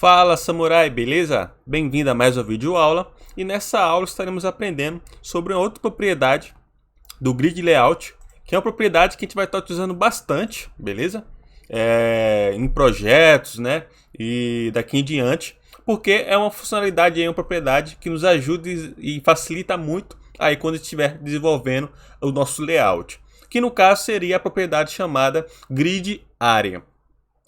Fala samurai, beleza? Bem-vindo a mais uma videoaula e nessa aula estaremos aprendendo sobre uma outra propriedade do Grid Layout, que é uma propriedade que a gente vai estar utilizando bastante, beleza? Em projetos, né? E daqui em diante, porque é uma funcionalidade, uma propriedade que nos ajuda e facilita muito aí quando estiver desenvolvendo o nosso layout, que no caso seria a propriedade chamada Grid Area.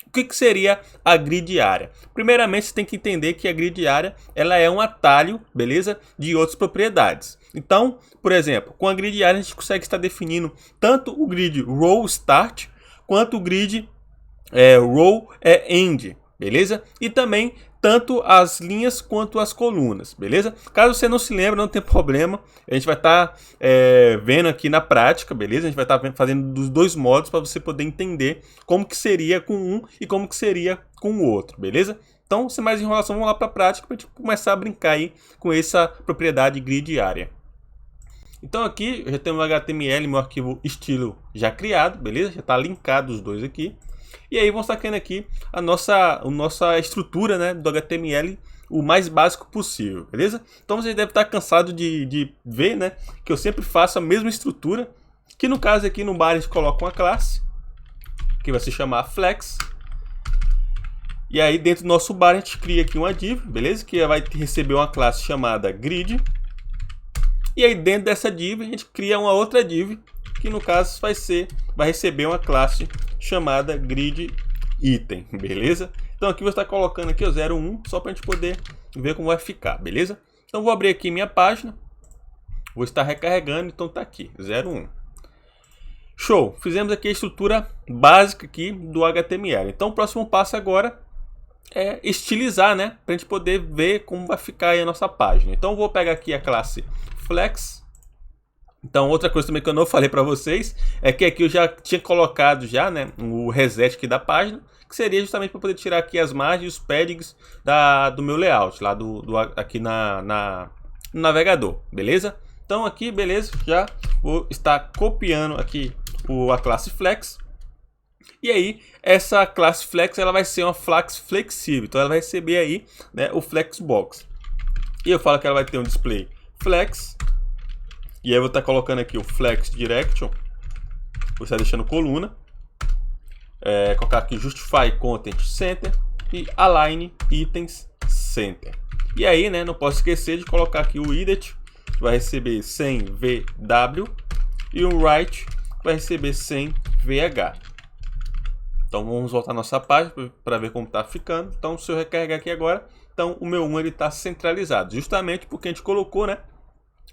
O que seria a grid área? Primeiramente, você tem que entender que a grid área ela é um atalho, beleza, de outras propriedades. Então, por exemplo, com a grid área a gente consegue estar definindo tanto o grid row start quanto o grid row end, beleza? E também tanto as linhas quanto as colunas, beleza? Caso você não se lembre, não tem problema. A gente vai estar vendo aqui na prática, beleza? A gente vai estar fazendo dos dois modos para você poder entender como que seria com um e como que seria com o outro, beleza? Então, sem mais enrolação, vamos lá para a prática para a gente começar a brincar aí com essa propriedade grid área. Então aqui eu já tenho o HTML, meu arquivo estilo já criado, beleza? Já está linkado os dois aqui. E aí vamos estar criando aqui a nossa estrutura, né, do HTML o mais básico possível, beleza? Então você deve estar cansado de ver, né, que eu sempre faço a mesma estrutura, que no caso aqui no bar a gente coloca uma classe, que vai se chamar Flex. E aí dentro do nosso bar a gente cria aqui uma div, beleza? Que vai receber uma classe chamada Grid. E aí dentro dessa div a gente cria uma outra div, que no caso vai receber uma classe chamada Grid Item, beleza? Então aqui você está colocando aqui o 01, só para a gente poder ver como vai ficar, beleza? Então vou abrir aqui minha página, vou estar recarregando, então tá aqui, 01. Show! Fizemos aqui a estrutura básica aqui do HTML. Então o próximo passo agora é estilizar, né? Para a gente poder ver como vai ficar aí a nossa página. Então eu vou pegar aqui a classe Flex. Então, outra coisa também que eu não falei para vocês é que aqui eu já tinha colocado já, né, o reset aqui da página, que seria justamente para poder tirar aqui as margens e os paddings do meu layout, lá aqui no navegador, beleza? Então aqui, beleza, já vou estar copiando aqui a classe Flex. E aí, essa classe Flex ela vai ser uma classe flexível, então ela vai receber aí, né, o Flexbox. E eu falo que ela vai ter um display Flex. E aí eu vou estar colocando aqui o Flex Direction, vou estar deixando coluna, colocar aqui Justify Content Center e Align Items Center. E aí, né, não posso esquecer de colocar aqui o Edit, que vai receber 100 VW, e o Write, que vai receber 100 VH. Então vamos voltar à nossa página para ver como está ficando. Então se eu recarregar aqui agora, então o meu 1 está centralizado, justamente porque a gente colocou, né,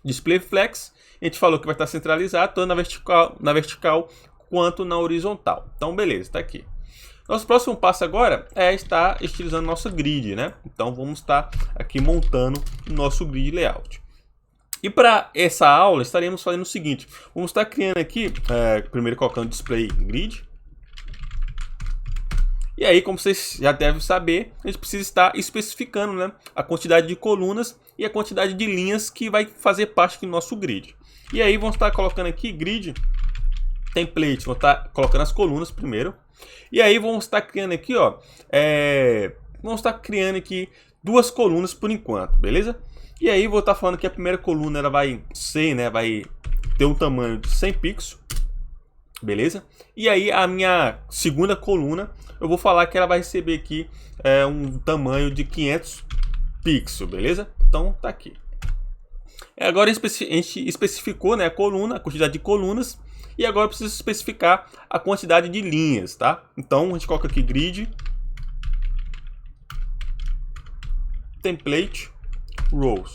Display Flex, a gente falou que vai estar centralizado tanto na vertical quanto na horizontal. Então, beleza, está aqui. Nosso próximo passo agora é estar estilizando nosso grid, né? Então, vamos estar aqui montando o nosso grid layout. E para essa aula, estaremos fazendo o seguinte. Vamos estar criando aqui, primeiro colocando Display Grid. E aí, como vocês já devem saber, a gente precisa estar especificando, né, a quantidade de colunas e a quantidade de linhas que vai fazer parte do nosso grid. E aí vamos estar colocando aqui grid template, vamos estar colocando as colunas primeiro. E aí vamos estar criando aqui, ó, vamos estar criando aqui duas colunas por enquanto, beleza? E aí vou estar falando que a primeira coluna ela vai ser, né, vai ter um tamanho de 100 pixels, beleza? E aí a minha segunda coluna eu vou falar que ela vai receber aqui um tamanho de 500 pixels, beleza? Então tá aqui. Agora a gente especificou, né, a coluna, a quantidade de colunas, e agora eu preciso especificar a quantidade de linhas, tá? Então a gente coloca aqui grid template rows.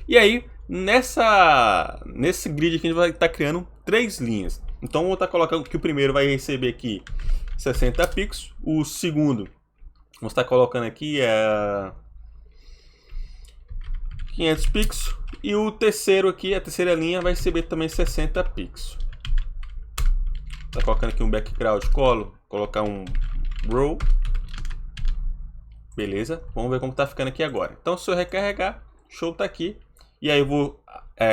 E aí nesse grid aqui a gente vai estar criando 3 linhas. Então eu vou estar colocando que o primeiro vai receber aqui 60 pixels, o segundo vamos estar colocando aqui 500 pixels e o terceiro aqui, a terceira linha vai receber também 60 pixels. Tá colocando aqui um background color, colocar um row. Beleza? Vamos ver como tá ficando aqui agora. Então se eu recarregar, show, tá aqui. E aí eu vou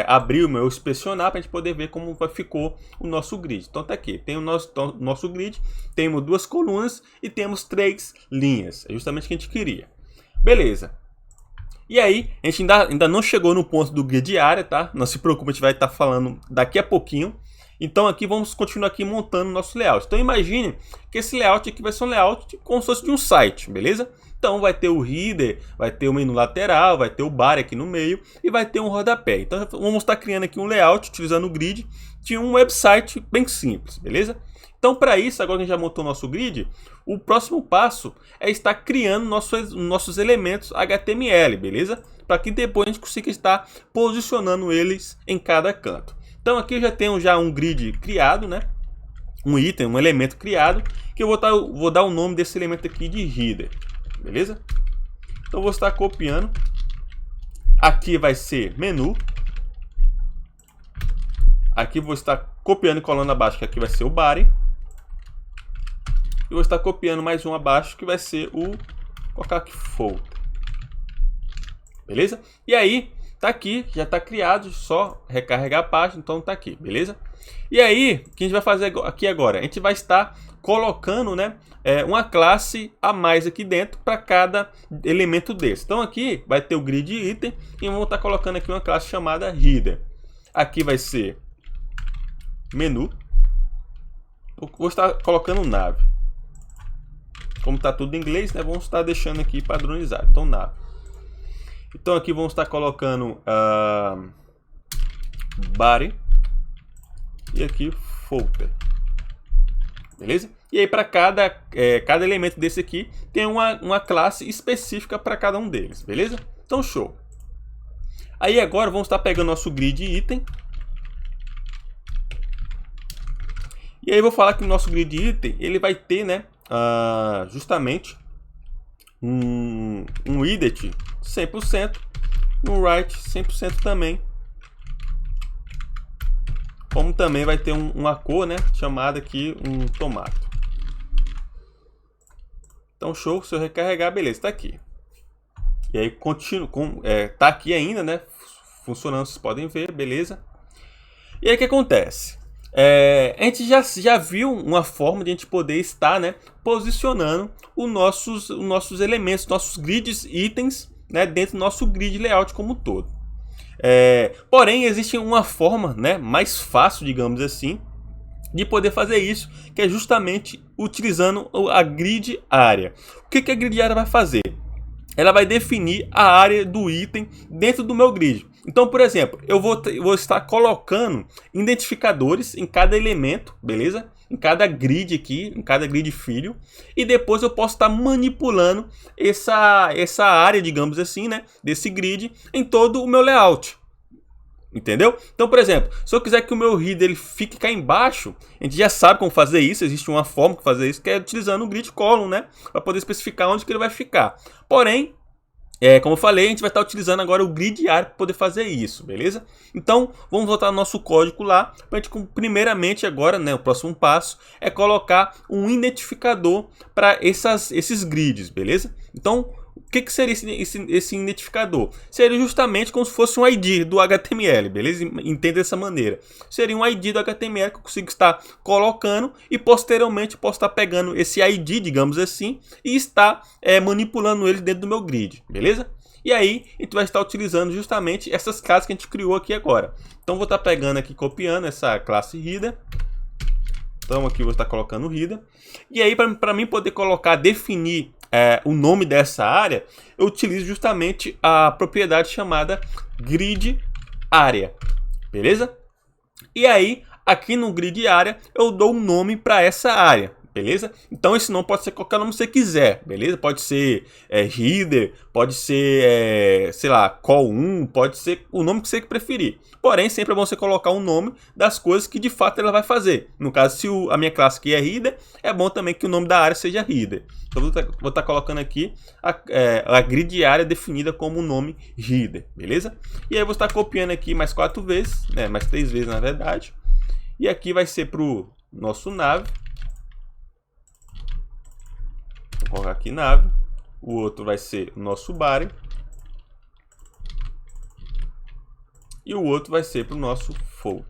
abrir o meu inspecionar para a gente poder ver como ficou o nosso grid. Então tá aqui, tem o nosso grid, temos 2 colunas e temos 3 linhas. É justamente o que a gente queria. Beleza. E aí, a gente ainda não chegou no ponto do grid área, tá? Não se preocupe, a gente vai estar falando daqui a pouquinho. Então aqui vamos continuar aqui montando o nosso layout. Então imagine que esse layout aqui vai ser um layout como se fosse de um site, beleza? Então vai ter o header, vai ter o menu lateral, vai ter o bar aqui no meio e vai ter um rodapé. Então vamos estar criando aqui um layout utilizando o grid de um website bem simples, beleza? Então para isso, agora que a gente já montou o nosso grid, o próximo passo é estar criando nossos elementos HTML, beleza? Para que depois a gente consiga estar posicionando eles em cada canto. Então aqui eu já tenho um grid criado, né? Um item, um elemento criado, que eu vou dar o nome desse elemento aqui de header, beleza? Então eu vou estar copiando. Aqui vai ser menu. Aqui eu vou estar copiando e colando abaixo, que aqui vai ser o body. E vou estar copiando mais um abaixo, que vai ser vou colocar aqui folder. Beleza? E aí, tá aqui, já tá criado, só recarregar a página, então tá aqui, beleza? E aí, o que a gente vai fazer aqui agora? A gente vai estar colocando, né, uma classe a mais aqui dentro para cada elemento desse. Então aqui vai ter o grid item e vamos estar colocando aqui uma classe chamada header. Aqui vai ser menu. Vou estar colocando nave. Como está tudo em inglês, né, vamos estar deixando aqui padronizado. Então nave. Então aqui vamos estar colocando body e aqui folder, beleza? E aí para cada elemento desse aqui tem uma classe específica para cada um deles, beleza? Então show. Aí agora vamos estar pegando nosso grid item. E aí eu vou falar que o nosso grid item ele vai ter, né, justamente um width 100%, um height 100% também, como também vai ter uma cor, né, chamada aqui um tomate. Então show, se eu recarregar, beleza, tá aqui. E aí continua tá aqui ainda, né, funcionando, vocês podem ver, beleza. E aí o que acontece? A gente já viu uma forma de a gente poder estar, né, posicionando os nossos elementos, nossos grids, itens, né, dentro do nosso grid layout como um todo. Porém, existe uma forma, né, mais fácil, digamos assim, de poder fazer isso, que é justamente utilizando a grid área. O que a grid área vai fazer? Ela vai definir a área do item dentro do meu grid. Então, por exemplo, eu vou estar colocando identificadores em cada elemento, beleza? Em cada grid aqui, em cada grid filho. E depois eu posso estar manipulando essa área, digamos assim, né, desse grid em todo o meu layout. Entendeu? Então, por exemplo, se eu quiser que o meu header ele fique cá embaixo, a gente já sabe como fazer isso, existe uma forma de fazer isso, que é utilizando o grid column, né? Para poder especificar onde que ele vai ficar. Porém, como eu falei, a gente vai estar utilizando agora o grid área para poder fazer isso, beleza? Então, vamos voltar no nosso código lá, para a gente, primeiramente agora, né, o próximo passo é colocar um identificador para esses grids, beleza? Então, o que seria esse identificador? Seria justamente como se fosse um ID do HTML, beleza? Entenda dessa maneira. Seria um ID do HTML que eu consigo estar colocando e posteriormente posso estar pegando esse ID, digamos assim, e estar manipulando ele dentro do meu grid, beleza? E aí a gente vai estar utilizando justamente essas classes que a gente criou aqui agora. Então vou estar pegando aqui, copiando essa classe header. Então aqui eu vou estar colocando o header. E aí para mim poder definir o nome dessa área, eu utilizo justamente a propriedade chamada grid área, beleza? E aí, aqui no grid área, eu dou um nome para essa área, beleza? Então esse nome pode ser qualquer nome que você quiser, beleza? Pode ser header, pode ser, sei lá, call1, pode ser o nome que você preferir. Porém, sempre é bom você colocar um nome das coisas que de fato ela vai fazer. No caso, se a minha classe aqui é header, é bom também que o nome da área seja header. Então vou estar colocando aqui a grid área definida como o nome header, beleza? E aí eu vou estar copiando aqui mais 4 vezes, né, mais 3 vezes na verdade. E aqui vai ser para o nosso nave. Vou colocar aqui nave. O outro vai ser o nosso body. E o outro vai ser para o nosso folder.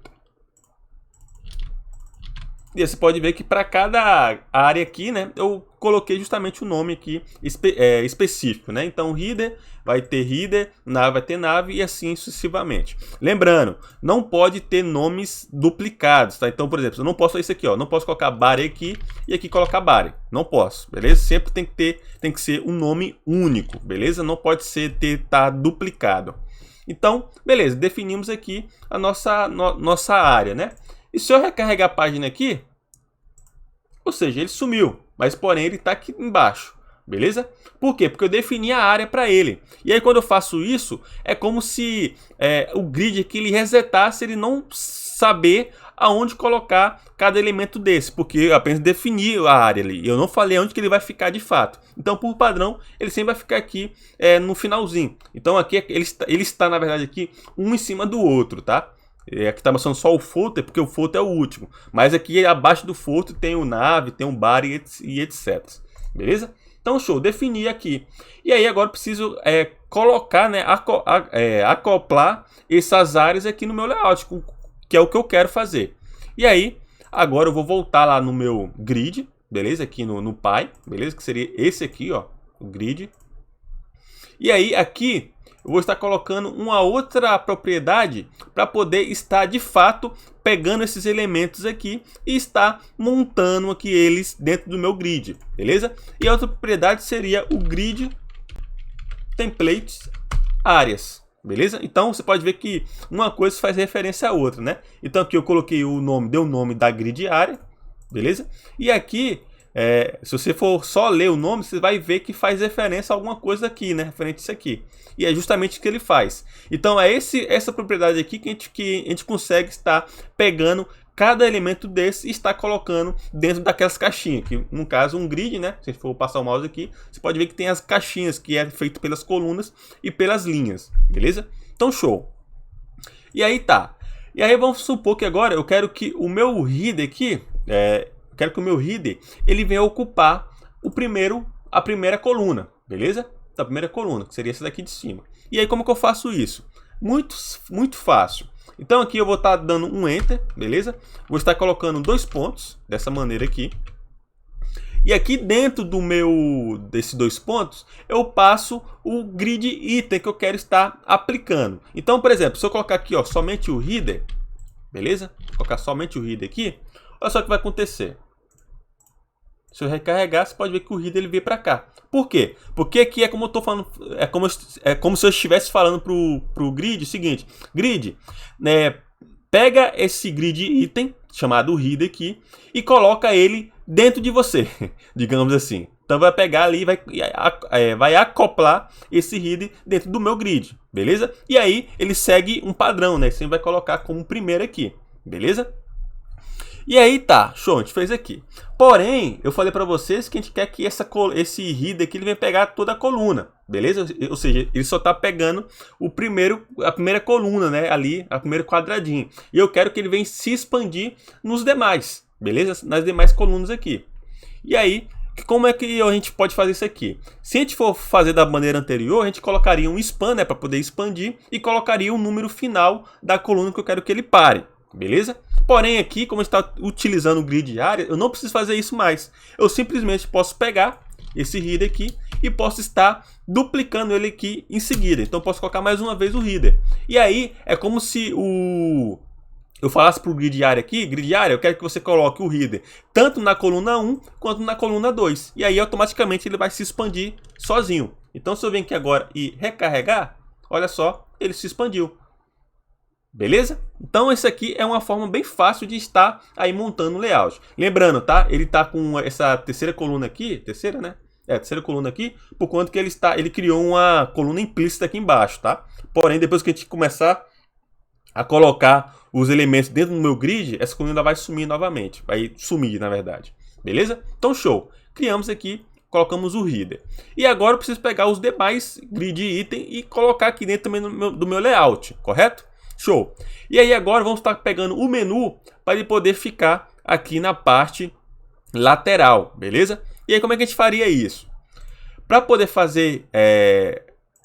E aí você pode ver que para cada área aqui, né, eu coloquei justamente o nome aqui específico, né? Então, header, nave vai ter nave e assim sucessivamente. Lembrando, não pode ter nomes duplicados, tá? Então, por exemplo, eu não posso fazer isso aqui, ó, não posso colocar body aqui e aqui colocar body. Não posso, beleza? Sempre tem que ser um nome único, beleza? Não pode tá duplicado. Então, beleza, definimos aqui a nossa área, né? E se eu recarregar a página aqui, ou seja, ele sumiu, mas porém ele está aqui embaixo, beleza? Por quê? Porque eu defini a área para ele. E aí quando eu faço isso, é como se o grid aqui ele resetasse, ele não saber aonde colocar cada elemento desse, porque eu apenas defini a área ali, eu não falei onde que ele vai ficar de fato. Então, por padrão, ele sempre vai ficar aqui no finalzinho. Então aqui ele está na verdade aqui um em cima do outro, tá? Aqui está mostrando só o footer, porque o footer é o último. Mas aqui abaixo do footer tem o nav, tem o body e etc. Beleza? Então, show. Defini aqui. E aí agora eu preciso colocar, né, acoplar essas áreas aqui no meu layout, que é o que eu quero fazer. E aí, agora eu vou voltar lá no meu grid, beleza? Aqui no Py, beleza? Que seria esse aqui, ó, o grid. E aí, aqui eu vou estar colocando uma outra propriedade para poder estar de fato pegando esses elementos aqui e estar montando aqui eles dentro do meu grid, beleza? E a outra propriedade seria o grid templates áreas, beleza? Então você pode ver que uma coisa faz referência à outra, né? Então aqui eu coloquei o nome, deu o nome da grid área, beleza? E aqui se você for só ler o nome, você vai ver que faz referência a alguma coisa aqui, né? Referente a isso aqui. E é justamente o que ele faz. Então é essa propriedade aqui que a gente consegue estar pegando cada elemento desse e estar colocando dentro daquelas caixinhas. Que no caso um grid, né? Se for passar o mouse aqui, você pode ver que tem as caixinhas que é feito pelas colunas e pelas linhas, beleza? Então show. E aí tá. E aí vamos supor que agora eu quero que o meu header aqui ele venha ocupar a primeira coluna, beleza? Da primeira coluna, que seria essa daqui de cima. E aí como que eu faço isso? Muito fácil. Então aqui eu vou estar dando um Enter, beleza? Vou estar colocando 2 pontos, dessa maneira aqui. E aqui dentro desses 2 pontos, eu passo o grid item que eu quero estar aplicando. Então, por exemplo, se eu colocar aqui, ó, somente o header, beleza? Vou colocar somente o header aqui. Olha só o que vai acontecer. Se eu recarregar, você pode ver que o header ele veio para cá. Por quê? Porque aqui é como eu estou falando, é como se eu estivesse falando pro grid o seguinte: grid, né, pega esse grid item chamado header aqui e coloca ele dentro de você, digamos assim. Então vai pegar ali e vai acoplar esse header dentro do meu grid, beleza? E aí ele segue um padrão, né? Você vai colocar como primeiro aqui, beleza? E aí tá, show, a gente fez aqui. Porém, eu falei para vocês que a gente quer que esse header aqui ele venha pegar toda a coluna, beleza? Ou seja, ele só tá pegando a primeira coluna, né? Ali, a primeiro quadradinho. E eu quero que ele venha se expandir nos demais, beleza? Nas demais colunas aqui. E aí, como é que a gente pode fazer isso aqui? Se a gente for fazer da maneira anterior, a gente colocaria um span, né? Para poder expandir e colocaria o número final da coluna que eu quero que ele pare, beleza? Porém aqui, como está utilizando o grid área, eu não preciso fazer isso mais. Eu simplesmente posso pegar esse header aqui e posso estar duplicando ele aqui em seguida. Então posso colocar mais uma vez o header. E aí é como se eu falasse para o grid área aqui, grid área, eu quero que você coloque o header tanto na coluna 1 quanto na coluna 2. E aí automaticamente ele vai se expandir sozinho. Então se eu venho aqui agora e recarregar, olha só, ele se expandiu. Beleza? Então essa aqui é uma forma bem fácil de estar aí montando o layout. Lembrando, tá? Ele tá com essa terceira coluna aqui, terceira, né? Terceira coluna aqui, por conta que ele criou uma coluna implícita aqui embaixo, tá? Porém, depois que a gente começar a colocar os elementos dentro do meu grid, essa coluna vai sumir novamente. Vai sumir, na verdade. Beleza? Então, show. Criamos aqui, colocamos o header. E agora eu preciso pegar os demais grid item e colocar aqui dentro também do meu layout, correto? Show! E aí agora vamos estar pegando o menu para ele poder ficar aqui na parte lateral, beleza? E aí como é que a gente faria isso? Para poder fazer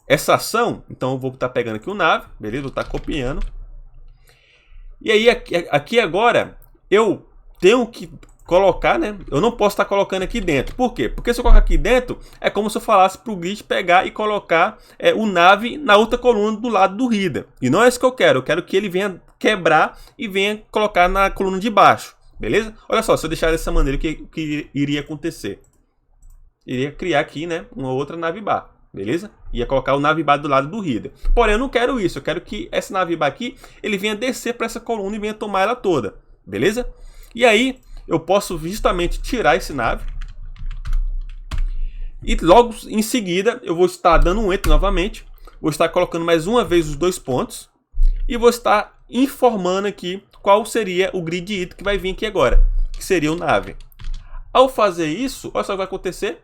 essa ação, então eu vou estar pegando aqui o nav, beleza? Vou estar copiando. E aí aqui agora eu tenho que colocar, né? Eu não posso estar colocando aqui dentro. Por quê? Porque se eu colocar aqui dentro, é como se eu falasse para o grid pegar e colocar o nav na outra coluna do lado do reader. E não é isso que eu quero. Eu quero que ele venha quebrar e venha colocar na coluna de baixo. Beleza? Olha só, se eu deixar dessa maneira, o que iria acontecer? Iria criar aqui, né, uma outra navbar. Beleza? Ia colocar o navbar do lado do reader. Porém, eu não quero isso. Eu quero que essa navbar aqui, ele venha descer para essa coluna e venha tomar ela toda. Beleza? E aí, eu posso justamente tirar esse nav. E logo em seguida, eu vou estar dando um enter novamente. Vou estar colocando mais uma vez os 2 pontos. E vou estar informando aqui qual seria o grid item que vai vir aqui agora. Que seria o nav. Ao fazer isso, olha só o que vai acontecer.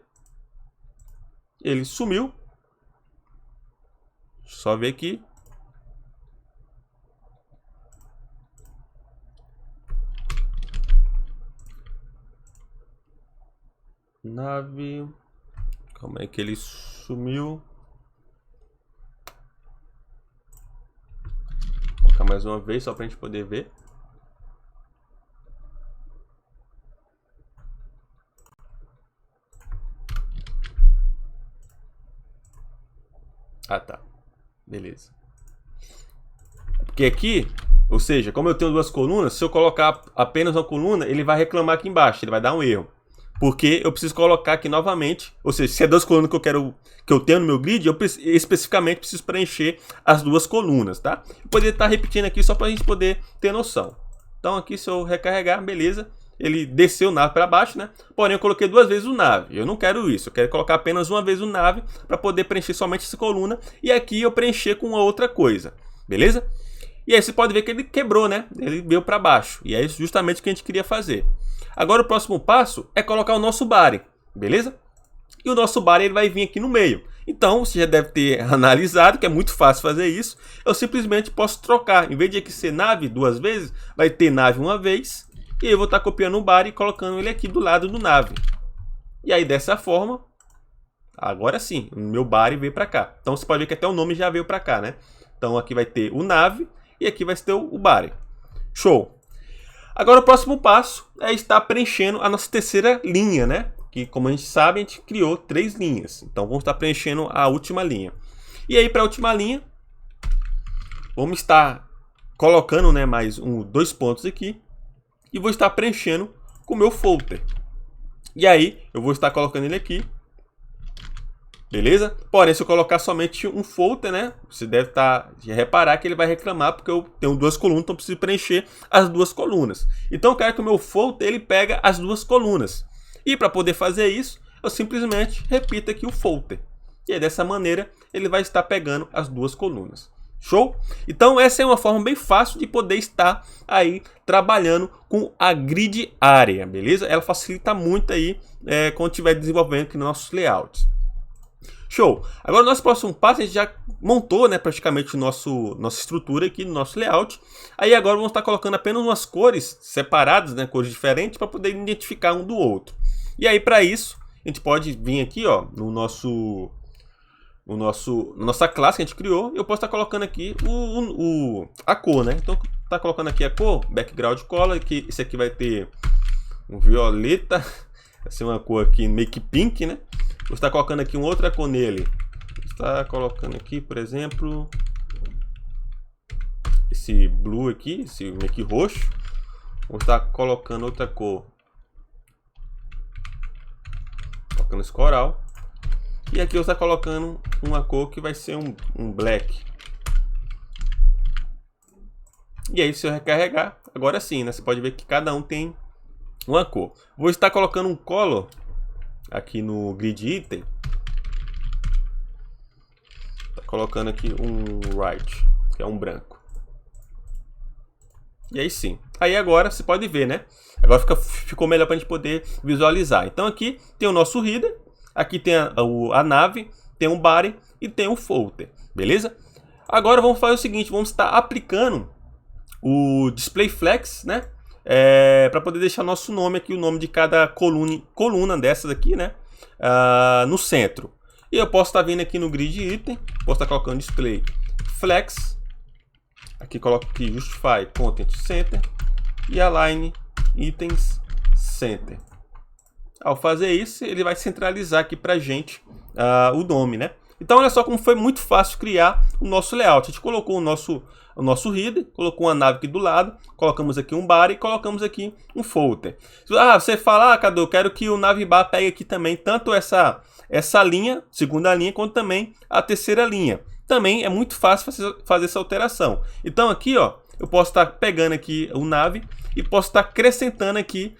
Ele sumiu. Só ver aqui. Nave. Calma aí que ele sumiu. Vou colocar mais uma vez só pra gente poder ver. Ah, tá. Beleza. Porque aqui, ou seja, como eu tenho 2 colunas, se eu colocar apenas uma coluna, ele vai reclamar aqui embaixo, ele vai dar um erro. Porque eu preciso colocar aqui novamente, ou seja, se é 2 colunas que eu tenho no meu grid, eu especificamente preciso preencher as 2 colunas, tá? Eu poderia estar repetindo aqui só para a gente poder ter noção. Então aqui se eu recarregar, beleza, ele desceu o nav para baixo, né? Porém eu coloquei 2 vezes o nav, eu não quero isso, eu quero colocar apenas uma vez o nav para poder preencher somente essa coluna e aqui eu preencher com outra coisa, beleza? E aí você pode ver que ele quebrou, né? Ele veio para baixo e é justamente o que a gente queria fazer. Agora o próximo passo é colocar o nosso body, beleza? E o nosso body ele vai vir aqui no meio. Então você já deve ter analisado que é muito fácil fazer isso. Eu simplesmente posso trocar. Em vez de aqui ser nave 2 vezes, vai ter nave uma vez. E eu vou estar copiando o body e colocando ele aqui do lado do nave. E aí dessa forma, agora sim, o meu body veio para cá. Então você pode ver que até o nome já veio para cá, né? Então aqui vai ter o nave e aqui vai ter o body. Show! Agora o próximo passo é estar preenchendo a nossa terceira linha, né? Que como a gente sabe, a gente criou 3 linhas. Então vamos estar preenchendo a última linha. E aí para a última linha, vamos estar colocando, né, mais 2 pontos aqui. E vou estar preenchendo com o meu folder. E aí eu vou estar colocando ele aqui. Beleza? Porém, se eu colocar somente um folder, né? Você deve reparar que ele vai reclamar porque eu tenho 2 colunas, então eu preciso preencher as 2 colunas. Então eu quero que o meu folder ele pega as 2 colunas. E para poder fazer isso, eu simplesmente repito aqui o folder. E aí, dessa maneira, ele vai estar pegando as 2 colunas. Show? Então essa é uma forma bem fácil de poder estar aí trabalhando com a grid area, beleza? Ela facilita muito aí quando estiver desenvolvendo aqui nos nossos layouts. Show! Agora, o nosso próximo passo, a gente já montou, né, praticamente nossa estrutura aqui no nosso layout. Aí agora vamos estar colocando apenas umas cores separadas, né, cores diferentes, para poder identificar um do outro. E aí, para isso, a gente pode vir aqui, ó, nossa classe que a gente criou. Eu posso estar colocando aqui a cor, né? Então, tá colocando aqui a cor, background color, que esse aqui vai ter um violeta, vai ser uma cor aqui meio que pink, né? Vou estar colocando aqui uma outra cor nele. Vou estar colocando aqui, por exemplo, esse blue aqui, esse meio que roxo. Vou estar colocando outra cor, colocando esse coral. E aqui eu estou colocando uma cor que vai ser um black. E aí, se eu recarregar, agora sim, né? Você pode ver que cada um tem uma cor. Vou estar colocando um color aqui no grid item. Tá colocando aqui um white, que é um branco. E aí sim. Aí agora você pode ver, né? Agora ficou melhor para a gente poder visualizar. Então aqui tem o nosso reader, aqui tem a nave, tem um body e tem um folder, beleza? Agora vamos fazer o seguinte, vamos estar aplicando o display flex, né? Para poder deixar nosso nome aqui, o nome de cada coluna dessas aqui, né? No centro. E eu posso estar vindo aqui no grid item, posso estar colocando display flex. Aqui coloco aqui justify content center e align itens center. Ao fazer isso, ele vai centralizar aqui pra gente o nome, né? Então olha só como foi muito fácil criar o nosso layout. A gente colocou o nosso header, colocou uma nave aqui do lado, colocamos aqui um bar e colocamos aqui um footer. Você fala, Cadu, eu quero que o navbar pegue aqui também tanto essa linha, segunda linha, quanto também a terceira linha. Também é muito fácil fazer essa alteração. Então aqui, ó, eu posso estar pegando aqui o nav e posso estar acrescentando aqui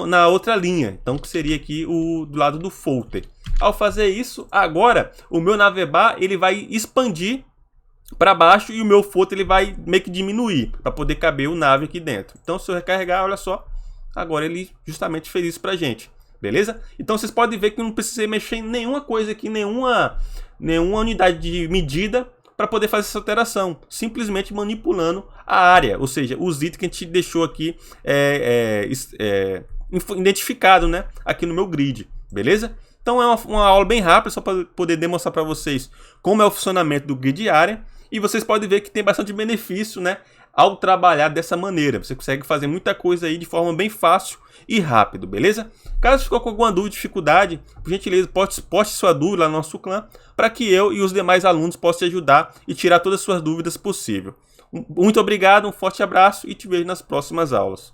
na outra linha. Então que seria aqui do lado do footer. Ao fazer isso, agora o meu navbar ele vai expandir para baixo e o meu footer ele vai meio que diminuir para poder caber o nav aqui dentro. Então se eu recarregar, olha só, agora ele justamente fez isso para a gente. Beleza? Então vocês podem ver que não precisa mexer em nenhuma coisa aqui, nenhuma unidade de medida para poder fazer essa alteração, simplesmente manipulando a área, ou seja, os itens que a gente deixou aqui identificado, né, aqui no meu grid, beleza? Então é uma aula bem rápida, só para poder demonstrar para vocês como é o funcionamento do grid área, e vocês podem ver que tem bastante benefício, né, ao trabalhar dessa maneira. Você consegue fazer muita coisa aí de forma bem fácil e rápido, beleza? Caso ficou com alguma dúvida, dificuldade, por gentileza, poste sua dúvida lá no nosso clã, para que eu e os demais alunos possam te ajudar e tirar todas as suas dúvidas possível. Muito obrigado, um forte abraço e te vejo nas próximas aulas.